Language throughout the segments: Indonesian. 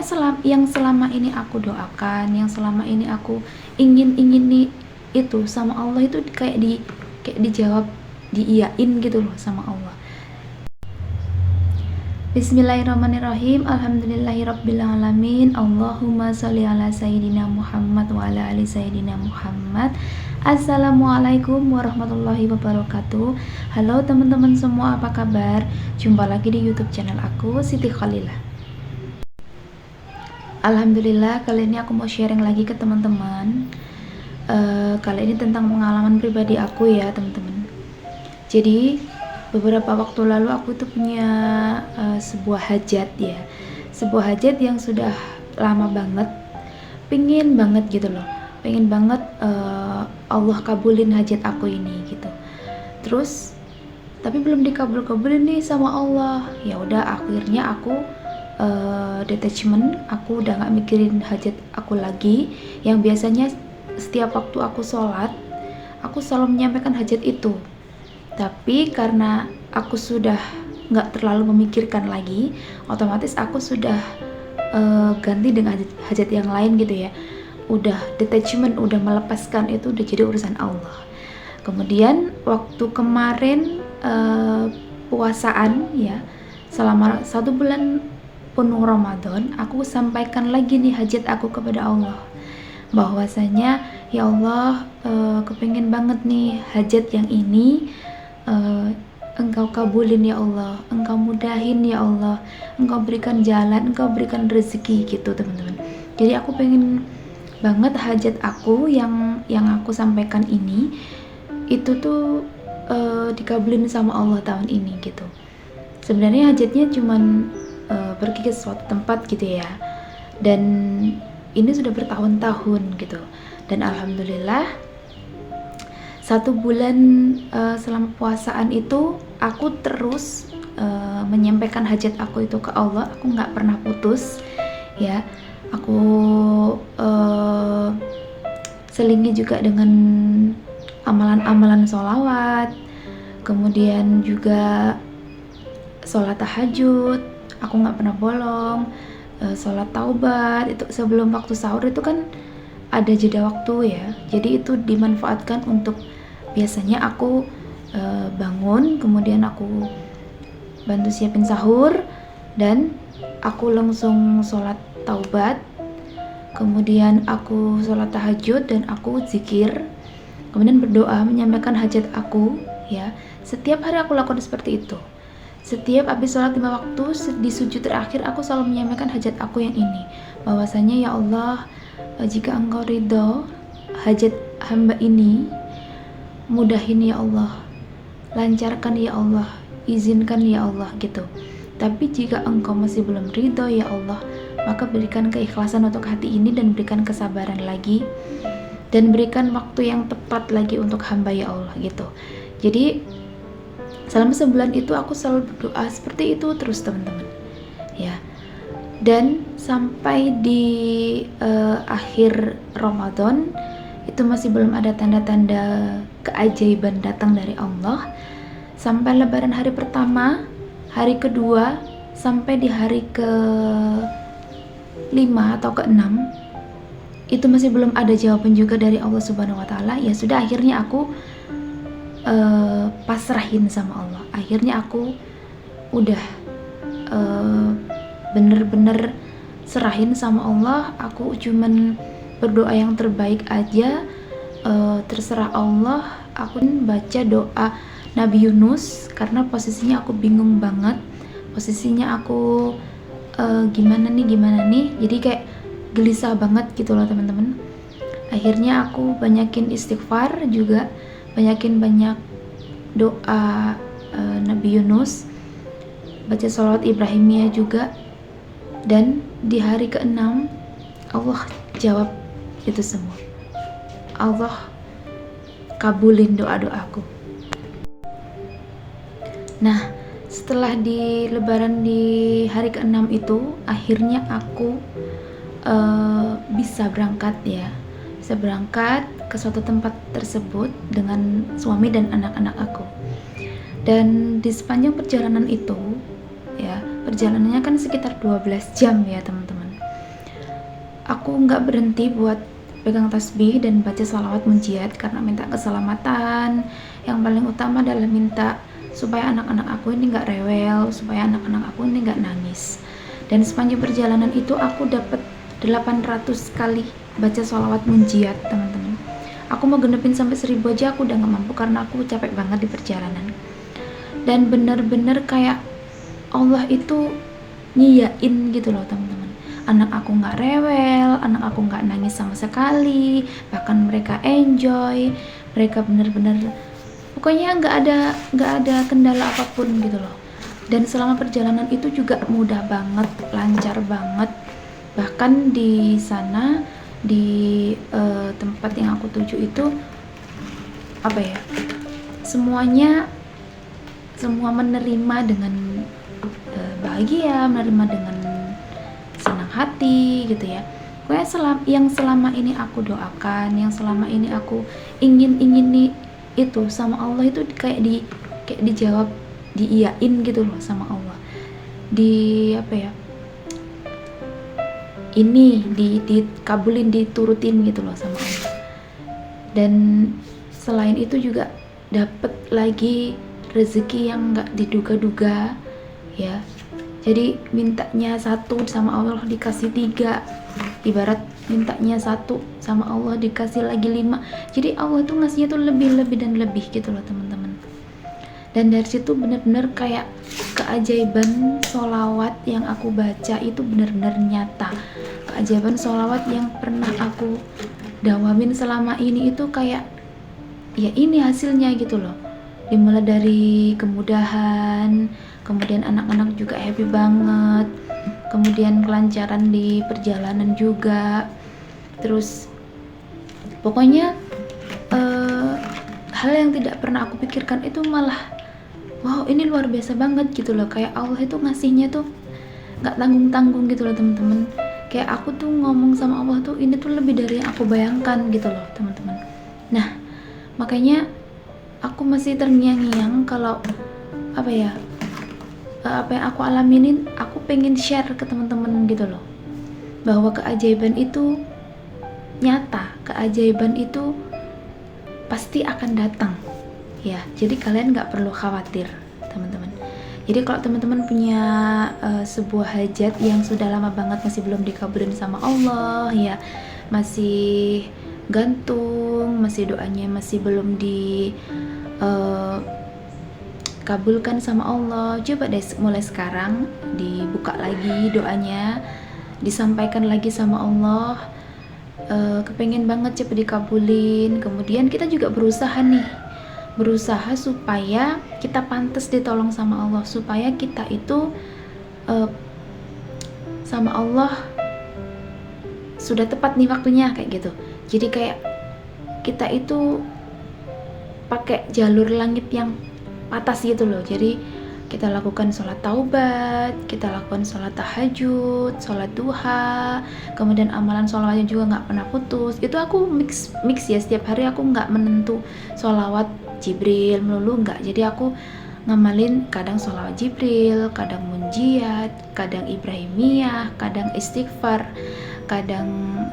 pokoknya yang selama ini aku doakan, yang selama ini aku ingin itu sama Allah itu kayak dijawab, diiyain gitu loh sama Allah. Bismillahirrahmanirrahim. Alhamdulillahirrabbilalamin. Allahumma sholli ala sayyidina Muhammad wa ala ali sayyidina Muhammad. Assalamualaikum warahmatullahi wabarakatuh. Halo teman-teman semua, apa kabar? Jumpa lagi di YouTube channel aku, Siti Khalilah. Alhamdulillah, kali ini aku mau sharing lagi ke teman-teman. Kali ini tentang pengalaman pribadi aku ya teman-teman. Jadi beberapa waktu lalu aku tuh punya sebuah hajat ya, sebuah hajat yang sudah lama banget, pengen banget gitu loh, pengen banget Allah kabulin hajat aku ini gitu. Terus tapi belum dikabulin nih sama Allah. Ya udah, akhirnya aku detachment, aku udah nggak mikirin hajat aku lagi. Yang biasanya setiap waktu aku sholat, aku selalu menyampaikan hajat itu. Tapi karena aku sudah nggak terlalu memikirkan lagi, otomatis aku sudah ganti dengan hajat yang lain gitu ya. Udah detachment, udah melepaskan, itu udah jadi urusan Allah. Kemudian waktu kemarin puasaan ya, selama 1 bulan penuh Ramadan, aku sampaikan lagi nih hajat aku kepada Allah, bahwasanya ya Allah, kepengen banget nih hajat yang ini Engkau kabulin ya Allah, Engkau mudahin ya Allah, Engkau berikan jalan, Engkau berikan rezeki gitu teman-teman. Jadi aku pengen banget hajat aku yang aku sampaikan ini itu tuh dikabulin sama Allah tahun ini gitu. Sebenarnya hajatnya cuman pergi ke suatu tempat gitu ya, dan ini sudah bertahun-tahun gitu. Dan alhamdulillah 1 bulan selama puasaan itu aku terus menyampaikan hajat aku itu ke Allah. Aku nggak pernah putus ya. Aku selingi juga dengan amalan-amalan sholawat, kemudian juga sholat tahajud. Aku nggak pernah bolong. Sholat taubat itu sebelum waktu sahur itu kan ada jeda waktu ya, jadi itu dimanfaatkan untuk, biasanya aku bangun, kemudian aku bantu siapin sahur, dan aku langsung sholat taubat, kemudian aku sholat tahajud, dan aku zikir, kemudian berdoa menyampaikan hajat aku ya. Setiap hari aku lakukan seperti itu. Setiap habis sholat 5 waktu, di sujud terakhir aku selalu menyampaikan hajat aku yang ini, bahwasanya ya Allah, jika Engkau ridho hajat hamba ini, mudahin ya Allah, lancarkan ya Allah, izinkan ya Allah gitu. Tapi jika Engkau masih belum ridho ya Allah, maka berikan keikhlasan untuk hati ini, dan berikan kesabaran lagi, dan berikan waktu yang tepat lagi untuk hamba ya Allah gitu. Jadi selama sebulan itu aku selalu berdoa seperti itu terus teman-teman ya. Dan sampai di akhir Ramadan itu masih belum ada tanda-tanda keajaiban datang dari Allah. Sampai lebaran hari pertama, hari kedua, sampai di hari ke-5 atau ke-6 itu masih belum ada jawaban juga dari Allah Subhanahu wa Ta'ala. Ya sudah, akhirnya aku pasrahin sama Allah. Akhirnya aku udah bener-bener serahin sama Allah. Aku cuman berdoa yang terbaik aja, terserah Allah. Aku baca doa Nabi Yunus karena posisinya aku bingung banget, posisinya aku gimana nih, jadi kayak gelisah banget gitu loh teman-teman. Akhirnya aku banyakin istighfar juga, banyak doa Nabi Yunus, baca sholawat Ibrahimiyah juga. Dan di hari ke-6 Allah jawab itu semua. Allah kabulin doa-doaku. Nah, setelah di lebaran di hari ke-6 itu, akhirnya aku bisa berangkat ya. Bisa berangkat ke suatu tempat tersebut dengan suami dan anak-anak aku. Dan di sepanjang perjalanan itu ya, perjalanannya kan sekitar 12 jam ya teman-teman. aku nggak berhenti buat pegang tasbih dan baca salawat munjiat karena minta keselamatan. Yang paling utama adalah minta supaya anak-anak aku ini nggak rewel, supaya anak-anak aku ini nggak nangis. Dan sepanjang perjalanan itu aku dapat 800 kali baca salawat munjiat, teman-teman. Aku mau genepin sampai 1000 aja aku udah nggak mampu karena aku capek banget di perjalanan. Dan bener-bener kayak Allah itu nyiyain gitu loh, teman-teman. Anak aku nggak rewel, anak aku nggak nangis sama sekali, bahkan mereka enjoy, mereka bener-bener pokoknya nggak ada kendala apapun gitu loh. Dan selama perjalanan itu juga mudah banget, lancar banget. Bahkan di sana di tempat yang aku tuju itu apa ya, semua menerima dengan bahagia, menerima dengan senang hati gitu ya. Pokoknya yang selama ini aku doakan, yang selama ini aku ingin nih itu sama Allah itu kayak dijawab, diiyain gitu loh sama Allah. Di apa ya? Ini dikabulin, diturutin gitu loh sama Allah. Dan selain itu juga dapat lagi rezeki yang nggak diduga-duga ya. Jadi mintanya 1 sama Allah dikasih 3, ibarat mintanya 1 sama Allah dikasih lagi 5. Jadi Allah tuh ngasihnya tuh lebih dan lebih gitu loh, teman-teman. Dan dari situ benar-benar kayak keajaiban sholawat yang aku baca itu benar-benar nyata. Keajaiban sholawat yang pernah aku dawamin selama ini itu kayak ya ini hasilnya gitu loh. Dimulai dari kemudahan, kemudian anak-anak juga happy banget, kemudian kelancaran di perjalanan juga. Terus pokoknya hal yang tidak pernah aku pikirkan itu malah wow, ini luar biasa banget gitu loh. Kayak Allah itu ngasihnya tuh gak tanggung-tanggung gitu loh, teman-teman. Kayak aku tuh ngomong sama Allah tuh ini tuh lebih dari yang aku bayangkan gitu loh, teman-teman. Nah, makanya aku masih terngiang-ngiang kalau apa yang aku alamin, aku pengen share ke teman-teman gitu loh, bahwa keajaiban itu nyata, keajaiban itu pasti akan datang ya. Jadi kalian nggak perlu khawatir, teman-teman. Jadi kalau teman-teman punya sebuah hajat yang sudah lama banget masih belum dikabulin sama Allah ya, masih gantung, masih doanya masih belum kabulkan sama Allah, coba deh mulai sekarang dibuka lagi doanya, disampaikan lagi sama Allah. Kepengen banget cepet dikabulin. Kemudian kita juga berusaha supaya kita pantas ditolong sama Allah, supaya kita itu sama Allah sudah tepat nih waktunya kayak gitu. Jadi kayak kita itu pakai jalur langit yang atas gitu loh. Jadi kita lakukan sholat taubat, kita lakukan sholat tahajud, sholat duha, kemudian amalan sholawatnya juga nggak pernah putus. Itu aku mix ya, setiap hari aku nggak menentu sholawat Jibril melulu, nggak. Jadi aku ngamalin kadang sholawat Jibril, kadang munjiat, kadang Ibrahimiyah, kadang istighfar, kadang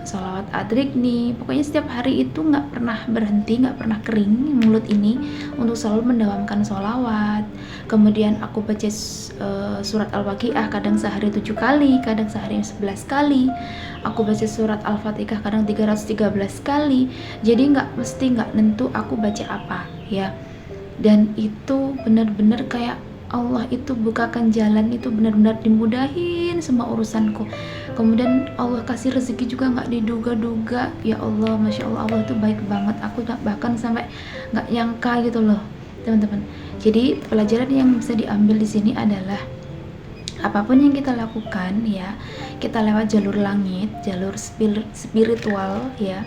sholawat adrikni. Pokoknya setiap hari itu nggak pernah berhenti, nggak pernah kering mulut ini untuk selalu mendawamkan sholawat. Kemudian aku baca surat Al-Waqiah kadang sehari 7 kali, kadang sehari 11 kali. Aku baca surat Al-Fatihah kadang 313 kali. Jadi nggak nentu aku baca apa ya. Dan itu benar-benar kayak Allah itu bukakan jalan, itu benar-benar dimudahin semua urusanku. Kemudian Allah kasih rezeki juga nggak diduga-duga. Ya Allah, Masya Allah, Allah itu baik banget. Aku bahkan sampai nggak nyangka gitu loh, teman-teman. Jadi pelajaran yang bisa diambil di sini adalah apapun yang kita lakukan ya, kita lewat jalur langit, jalur spiritual ya.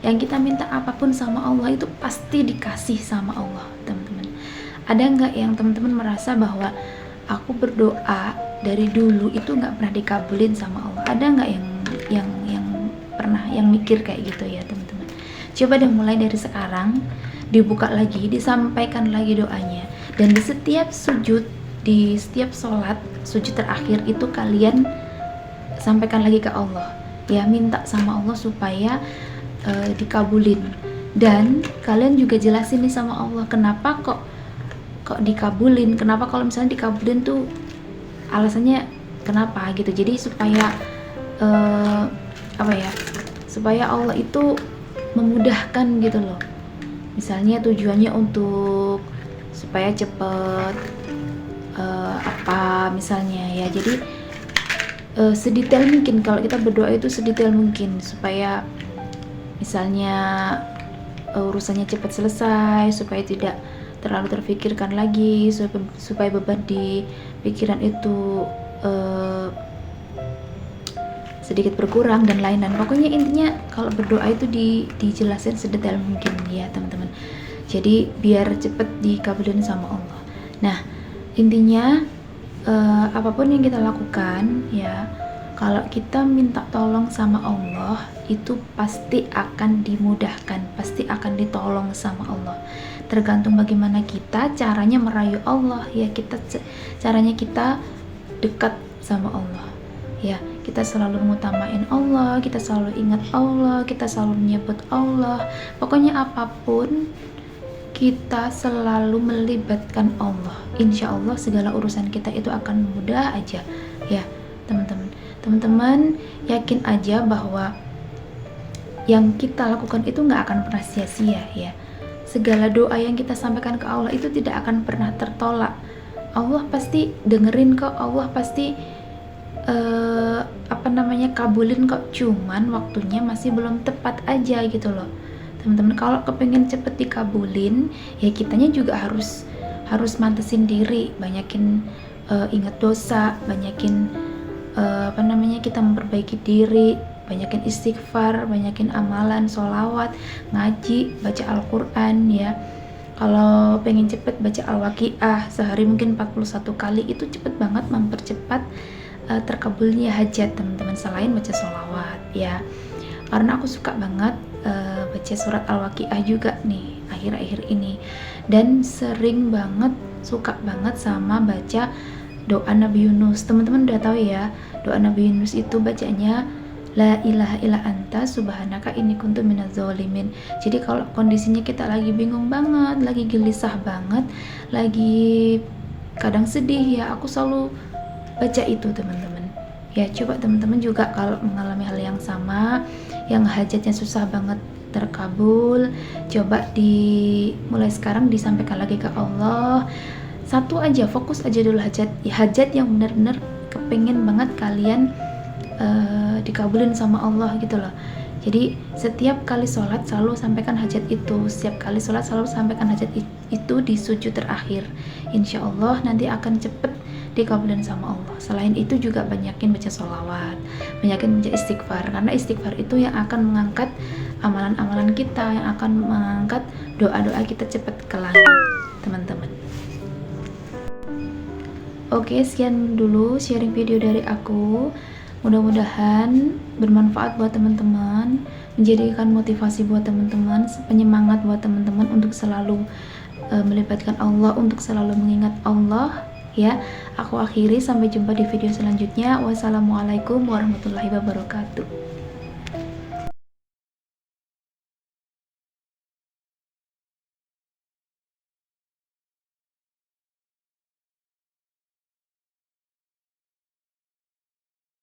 Yang kita minta apapun sama Allah itu pasti dikasih sama Allah, teman-teman. Ada nggak yang teman-teman merasa bahwa aku berdoa dari dulu itu nggak pernah dikabulin sama Allah? Ada nggak yang pernah yang mikir kayak gitu ya, teman-teman? Coba deh mulai dari sekarang dibuka lagi, disampaikan lagi doanya, dan di setiap sujud, di setiap sholat sujud terakhir itu kalian sampaikan lagi ke Allah. ya, minta sama Allah supaya dikabulin. Dan kalian juga jelasin nih sama Allah, kenapa kok dikabulin, kenapa kalau misalnya dikabulin tuh alasannya kenapa gitu. Jadi supaya supaya Allah itu memudahkan gitu loh. Misalnya tujuannya untuk supaya cepet apa misalnya ya. Jadi sedetail mungkin kalau kita berdoa itu, sedetail mungkin supaya misalnya urusannya cepat selesai, supaya tidak terlalu terfikirkan lagi, supaya beban di pikiran itu sedikit berkurang dan lain-lain. Pokoknya intinya kalau berdoa itu dijelasin sedetail mungkin ya teman-teman. Jadi biar cepet dikabulin sama Allah. Nah intinya apapun yang kita lakukan ya, kalau kita minta tolong sama Allah itu pasti akan dimudahkan, pasti akan ditolong sama Allah. Tergantung bagaimana kita caranya merayu Allah ya, caranya kita dekat sama Allah ya. Kita selalu mengutamain Allah, kita selalu ingat Allah, kita selalu menyebut Allah. Pokoknya apapun kita selalu melibatkan Allah. Insya Allah segala urusan kita itu akan mudah aja ya teman-teman. Teman-teman yakin aja bahwa yang kita lakukan itu nggak akan pernah sia-sia ya. Segala doa yang kita sampaikan ke Allah itu tidak akan pernah tertolak. Allah pasti dengerin kok, Allah pasti kabulin kok. Cuman waktunya masih belum tepat aja gitu loh teman-teman. Kalau kepengen cepet dikabulin ya kitanya juga harus mantesin diri, banyakin ingat dosa, banyakin kita memperbaiki diri, banyakin istighfar, banyakin amalan, sholawat, ngaji, baca Al-Quran ya. Kalau pengen cepet baca Al-Waqiah sehari mungkin 41 kali, itu cepet banget mempercepat terkabulnya hajat teman-teman, selain baca sholawat ya. Karena aku suka banget baca surat Al-Waqiah juga nih akhir-akhir ini, dan sering banget suka banget sama baca doa Nabi Yunus. Teman-teman udah tahu ya, doa Nabi Yunus itu bacanya la ilaha illa anta subhanaka inni kuntu minaz zalimin. Jadi kalau kondisinya kita lagi bingung banget, lagi gelisah banget, lagi kadang sedih ya, aku selalu baca itu teman-teman ya. Coba teman-teman juga kalau mengalami hal yang sama, yang hajatnya susah banget terkabul, coba mulai sekarang disampaikan lagi ke Allah. Satu aja, fokus aja dulu hajat yang benar-benar kepengen banget kalian dikabulin sama Allah gitu loh. Jadi setiap kali sholat selalu sampaikan hajat itu, setiap kali sholat selalu sampaikan hajat itu di sujud terakhir. Insya Allah nanti akan cepet dikabulin sama Allah. Selain itu juga banyakin baca sholawat, banyakin baca istighfar, karena istighfar itu yang akan mengangkat amalan-amalan kita, yang akan mengangkat doa-doa kita cepat ke langit teman-teman. Oke, sekian dulu sharing video dari aku. Mudah-mudahan bermanfaat buat teman-teman, menjadikan motivasi buat teman-teman, penyemangat buat teman-teman untuk selalu melibatkan Allah, untuk selalu mengingat Allah ya. Aku akhiri, sampai jumpa di video selanjutnya. Wassalamualaikum warahmatullahi wabarakatuh.